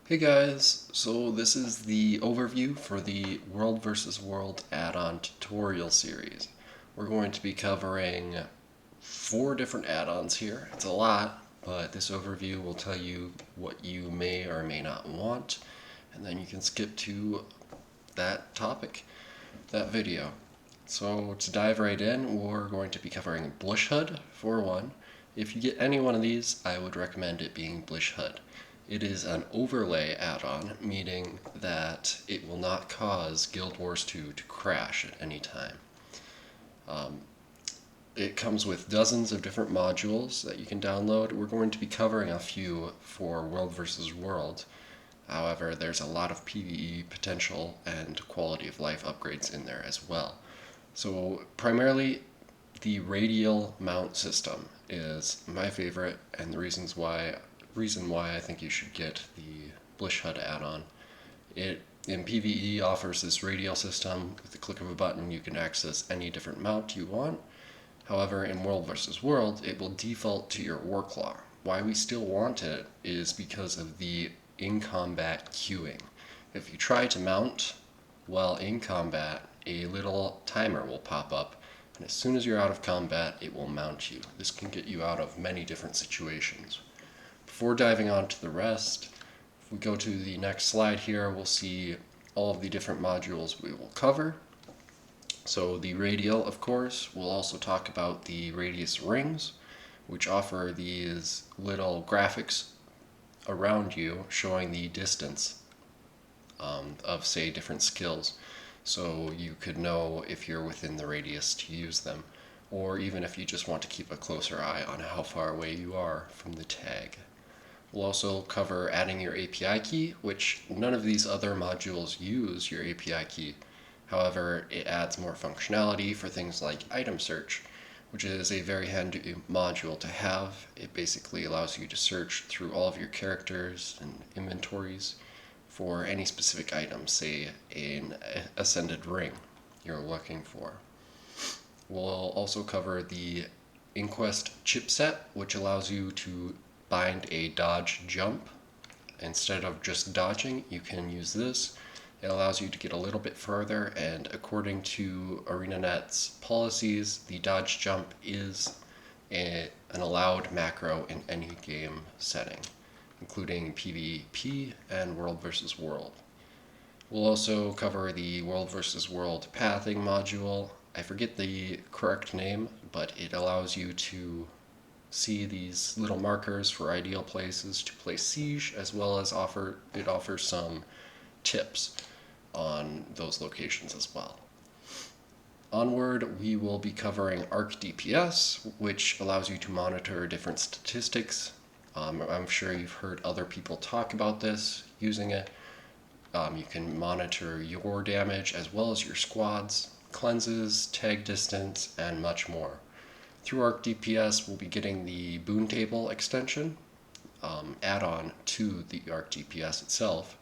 Hey guys, so this is the overview for the World vs. World add-on tutorial series. We're going to be covering 4 different add-ons here. It's a lot, but this overview will tell you what you may or may not want, and then you can skip to that topic, that video. So to dive right in, we're going to be covering Blish HUD for one. If you get any one of these, I would recommend it being Blish HUD. It is an overlay add-on, meaning that it will not cause Guild Wars 2 to crash at any time. It comes with dozens of different modules that you can download. We're going to be covering a few for World vs. World. However, there's a lot of PvE potential and quality of life upgrades in there as well. So primarily, the radial mount system is my favorite, and the reason why I think you should get the Blish HUD add-on. It in PvE offers this radial system. With the click of a button, you can access any different mount you want. However, in World vs. World, it will default to your Warclaw. Why we still want it is because of the in-combat queuing. If you try to mount while in combat, a little timer will pop up, and as soon as you're out of combat, it will mount you. This can get you out of many different situations. Before diving on to the rest, if we go to the next slide here, we'll see all of the different modules we will cover. So the radial, of course, we'll also talk about the radius rings, which offer these little graphics around you showing the distance of, say, different skills. So you could know if you're within the radius to use them, or even if you just want to keep a closer eye on how far away you are from the tag. We'll also cover adding your API key, which none of these other modules use your API key. However, it adds more functionality for things like item search, which is a very handy module to have. It basically allows you to search through all of your characters and inventories for any specific item, say an ascended ring you're looking for. We'll also cover the Inquest chipset, which allows you to bind a dodge jump. Instead of just dodging, you can use this. It allows you to get a little bit further, and according to ArenaNet's policies, the dodge jump is an allowed macro in any game setting, including PvP and World vs. World. We'll also cover the World vs. World pathing module. I forget the correct name, but it allows you to see these little markers for ideal places to place siege, as well as it offers some tips on those locations as well. Onward, we will be covering Arc DPS, which allows you to monitor different statistics. I'm sure you've heard other people talk about this, using it. You can monitor your damage as well as your squad's, cleanses, tag distance, and much more. Through Arc DPS, we'll be getting the Boon Table extension, add-on to the Arc DPS itself.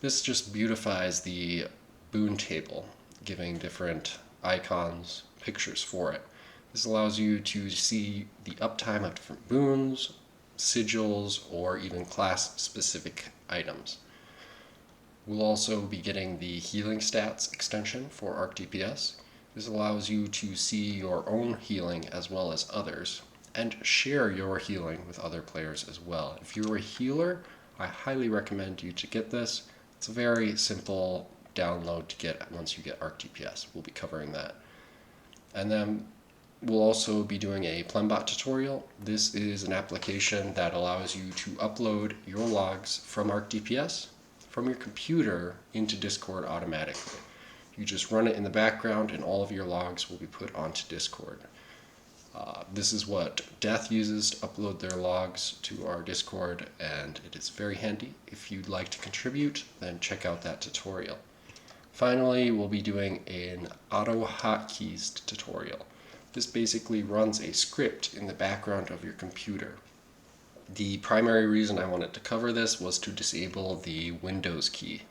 This just beautifies the Boon Table, giving different icons, pictures for it. This allows you to see the uptime of different boons, sigils, or even class-specific items. We'll also be getting the Healing Stats extension for Arc DPS. This allows you to see your own healing as well as others, and share your healing with other players as well. If you're a healer, I highly recommend you to get this. It's a very simple download to get once you get Arc DPS. We'll be covering that. And then we'll also be doing a Plembot tutorial. This is an application that allows you to upload your logs from Arc DPS from your computer into Discord automatically. You just run it in the background, and all of your logs will be put onto Discord. This is what Death uses to upload their logs to our Discord, and it is very handy. If you'd like to contribute, then check out that tutorial. Finally, we'll be doing an auto hotkeys tutorial. This basically runs a script in the background of your computer. The primary reason I wanted to cover this was to disable the Windows key.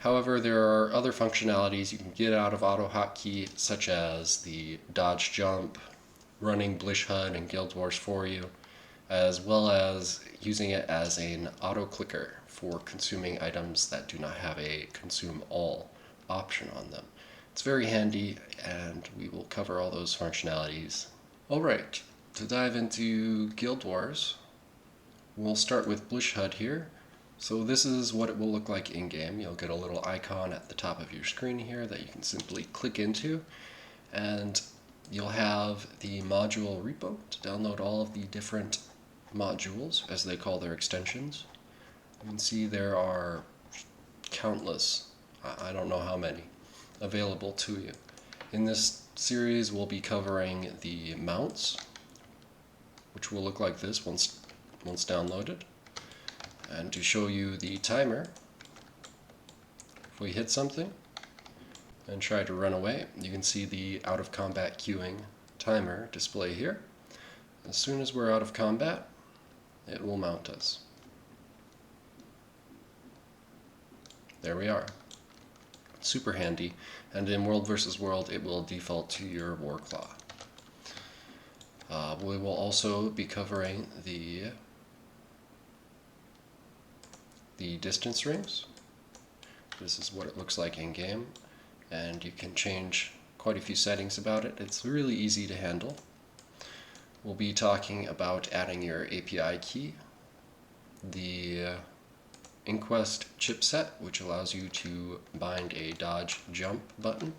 However, there are other functionalities you can get out of AutoHotkey, such as the dodge jump, running Blish HUD and Guild Wars for you, as well as using it as an auto clicker for consuming items that do not have a consume all option on them. It's very handy, and we will cover all those functionalities. Alright, to dive into Guild Wars, we'll start with Blish HUD here. So this is what it will look like in-game. You'll get a little icon at the top of your screen here that you can simply click into, and you'll have the module repo to download all of the different modules, as they call their extensions. You can see there are countless, I don't know how many, available to you. In this series, we'll be covering the mounts, which will look like this once downloaded. And to show you the timer, if we hit something and try to run away, you can see the out of combat queuing timer display here. As soon as we're out of combat, it will mount us. There we are. Super handy, and in World vs. World it will default to your Warclaw. We will also be covering the distance rings. This is what it looks like in game, and you can change quite a few settings about it. It's really easy to handle. We'll be talking about adding your API key, the Inquest chipset, which allows you to bind a dodge jump button.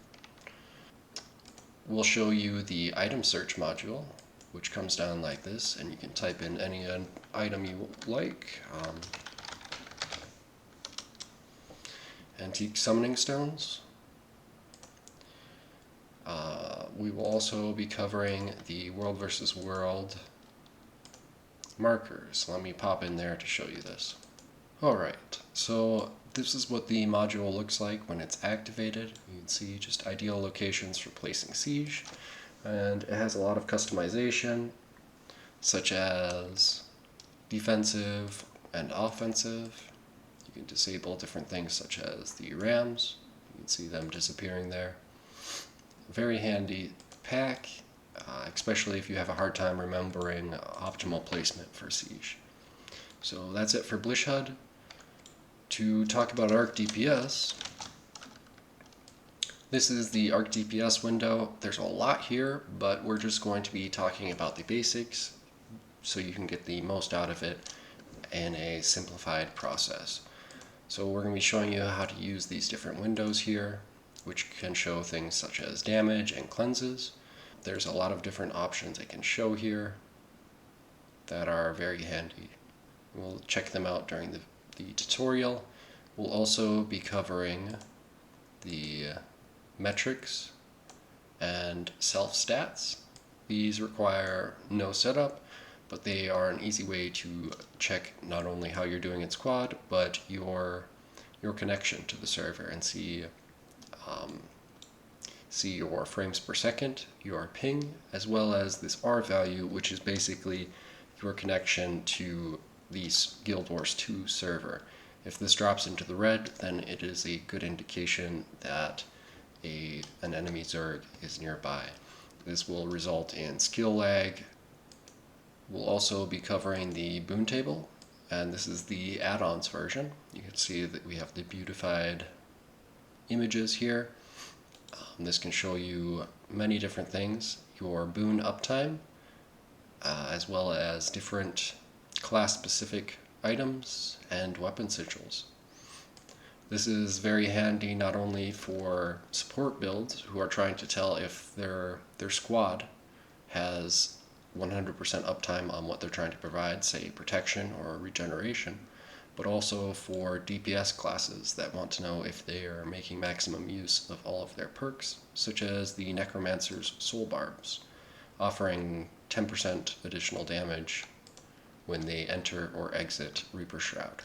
We'll show you the item search module, which comes down like this, and you can type in any item you like. Antique summoning stones. We will also be covering the World vs. World markers. Let me pop in there to show you this. Alright, so this is what the module looks like when it's activated. You can see just ideal locations for placing siege, and it has a lot of customization, such as defensive and offensive. You can disable different things such as the rams. You can see them disappearing there. Very handy pack, especially if you have a hard time remembering optimal placement for siege. So that's it for Blish HUD. To talk about Arc DPS, this is the Arc DPS window. There's a lot here, but we're just going to be talking about the basics so you can get the most out of it in a simplified process. So we're going to be showing you how to use these different windows here, which can show things such as damage and cleanses. There's a lot of different options it can show here that are very handy. We'll check them out during the tutorial. We'll also be covering the metrics and self stats. These require no setup, but they are an easy way to check not only how you're doing in squad, but your connection to the server, and see your frames per second, your ping, as well as this R value, which is basically your connection to the Guild Wars 2 server. If this drops into the red, then it is a good indication that an enemy Zerg is nearby. This will result in skill lag. We'll also be covering the boon table, and this is the add-ons version. You can see that we have the beautified images here. This can show you many different things, your boon uptime, as well as different class-specific items and weapon sigils. This is very handy not only for support builds who are trying to tell if their squad has 100% uptime on what they're trying to provide, say protection or regeneration, but also for DPS classes that want to know if they are making maximum use of all of their perks, such as the Necromancer's Soul Barbs, offering 10% additional damage when they enter or exit Reaper Shroud.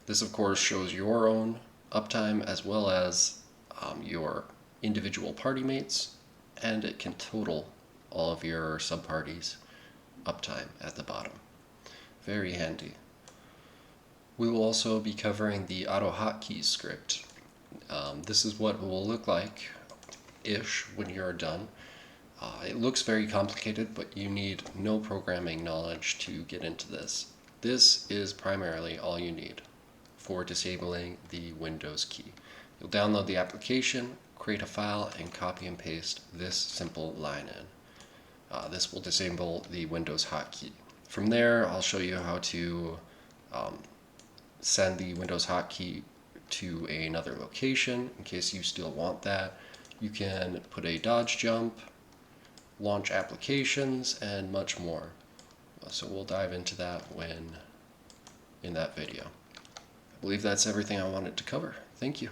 This of course shows your own uptime as well as your individual party mates, and it can total all of your sub-parties' uptime at the bottom. Very handy. We will also be covering the auto hotkeys script. This is what it will look like-ish when you're done. It looks very complicated, but you need no programming knowledge to get into this. This is primarily all you need for disabling the Windows key. You'll download the application, create a file, and copy and paste this simple line in. This will disable the Windows hotkey. From there, I'll show you how to send the Windows hotkey to another location in case you still want that. You can put a dodge jump, launch applications, and much more. So we'll dive into that in that video. I believe that's everything I wanted to cover. Thank you.